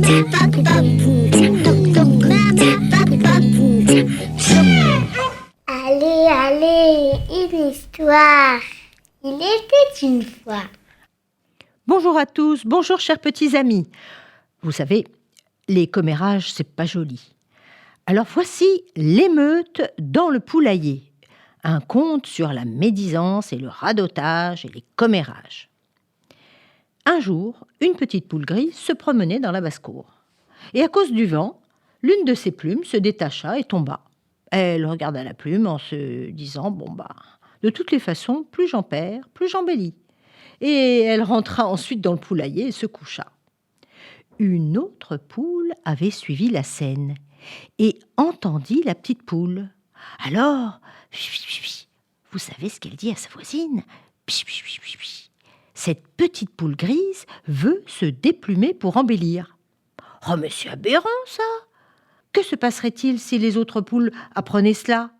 Allez, allez, une histoire. Il était une fois. Bonjour à tous, bonjour chers petits amis. Vous savez, les commérages, c'est pas joli. Alors voici l'émeute dans le poulailler. Un conte sur la médisance et le radotage et les commérages. Un jour, une petite poule grise se promenait dans la basse-cour. Et à cause du vent, l'une de ses plumes se détacha et tomba. Elle regarda la plume en se disant « de toutes les façons, plus j'en perds, plus j'embellis ». Et elle rentra ensuite dans le poulailler et se coucha. Une autre poule avait suivi la scène et entendit la petite poule. Alors, vous savez ce qu'elle dit à sa voisine ? Cette petite poule grise veut se déplumer pour embellir. Oh, mais c'est aberrant, ça! Que se passerait-il si les autres poules apprenaient cela?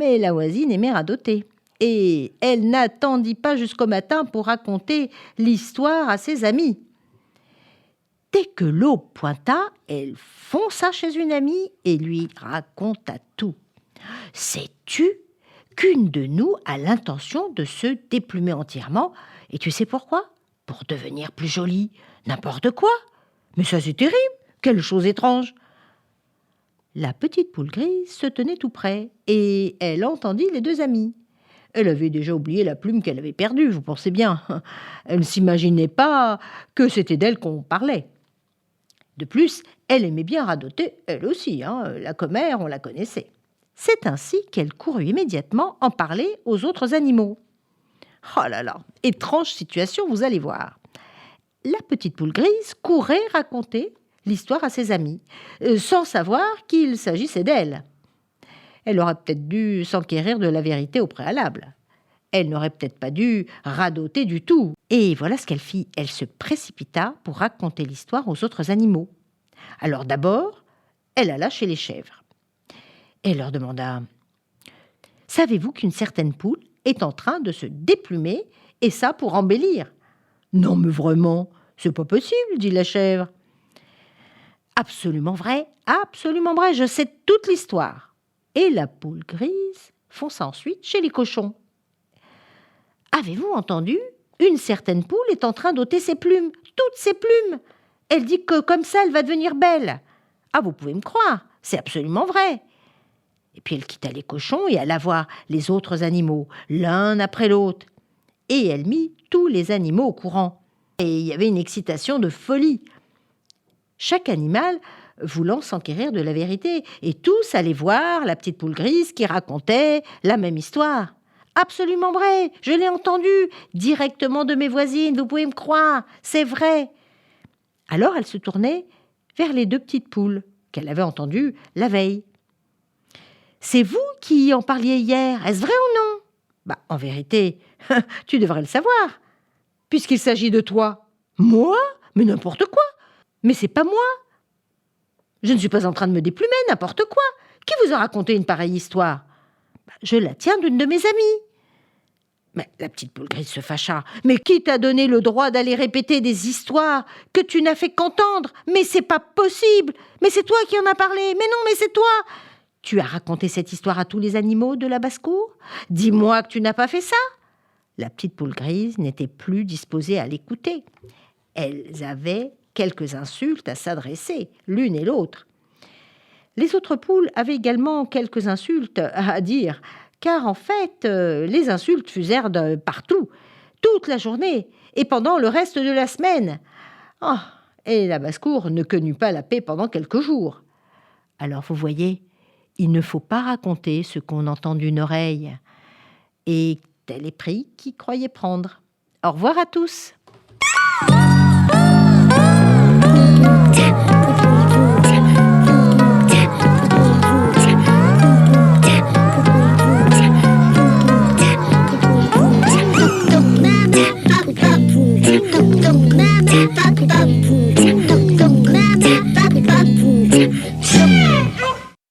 Mais la voisine aimait radoter. Et elle n'attendit pas jusqu'au matin pour raconter l'histoire à ses amis. Dès que l'aube pointa, elle fonça chez une amie et lui raconta tout. « Sais-tu qu'une de nous a l'intention de se déplumer entièrement, et tu sais pourquoi? Pour devenir plus jolie. N'importe quoi. Mais ça c'est terrible, quelle chose étrange !» La petite poule grise se tenait tout près et elle entendit les deux amis. Elle avait déjà oublié la plume qu'elle avait perdue, vous pensez bien. Elle ne s'imaginait pas que c'était d'elle qu'on parlait. De plus, elle aimait bien radoter, elle aussi, la commère, on la connaissait. C'est ainsi qu'elle courut immédiatement en parler aux autres animaux. Oh là là, étrange situation, vous allez voir. La petite poule grise courait raconter l'histoire à ses amis, sans savoir qu'il s'agissait d'elle. Elle aurait peut-être dû s'enquérir de la vérité au préalable. Elle n'aurait peut-être pas dû radoter du tout. Et voilà ce qu'elle fit. Elle se précipita pour raconter l'histoire aux autres animaux. Alors d'abord, elle alla chez les chèvres. Elle leur demanda « Savez-vous qu'une certaine poule est en train de se déplumer, et ça pour embellir ?»« Non, mais vraiment, c'est pas possible, dit la chèvre. »« Absolument vrai, je sais toute l'histoire. » Et la poule grise fonça ensuite chez les cochons. « Avez-vous entendu? Une certaine poule est en train d'ôter ses plumes, toutes ses plumes. Elle dit que comme ça, elle va devenir belle. Ah, vous pouvez me croire, c'est absolument vrai. » Et puis elle quitta les cochons et alla voir les autres animaux, l'un après l'autre. Et elle mit tous les animaux au courant. Et il y avait une excitation de folie. Chaque animal voulant s'enquérir de la vérité, et tous allaient voir la petite poule grise qui racontait la même histoire. Absolument vrai, je l'ai entendu, directement de mes voisines, vous pouvez me croire, c'est vrai. Alors elle se tournait vers les deux petites poules qu'elle avait entendues la veille. C'est vous qui en parliez hier, est-ce vrai ou non? En vérité, tu devrais le savoir, puisqu'il s'agit de toi. Moi? Mais n'importe quoi. Mais c'est pas moi. Je ne suis pas en train de me déplumer, n'importe quoi. Qui vous a raconté une pareille histoire? Je la tiens d'une de mes amies. Mais la petite poule grise se fâcha. Mais qui t'a donné le droit d'aller répéter des histoires que tu n'as fait qu'entendre? Mais c'est pas possible. Mais c'est toi qui en as parlé. Mais non, mais c'est toi. Tu as raconté cette histoire à tous les animaux de la basse-cour? Dis-moi que tu n'as pas fait ça. La petite poule grise n'était plus disposée à l'écouter. Elles avaient quelques insultes à s'adresser, l'une et l'autre. Les autres poules avaient également quelques insultes à dire, car en fait, les insultes fusèrent de partout, toute la journée et pendant le reste de la semaine. Oh, et la basse-cour ne connut pas la paix pendant quelques jours. Alors vous voyez, il ne faut pas raconter ce qu'on entend d'une oreille. Et tel est pris qui croyait prendre. Au revoir à tous.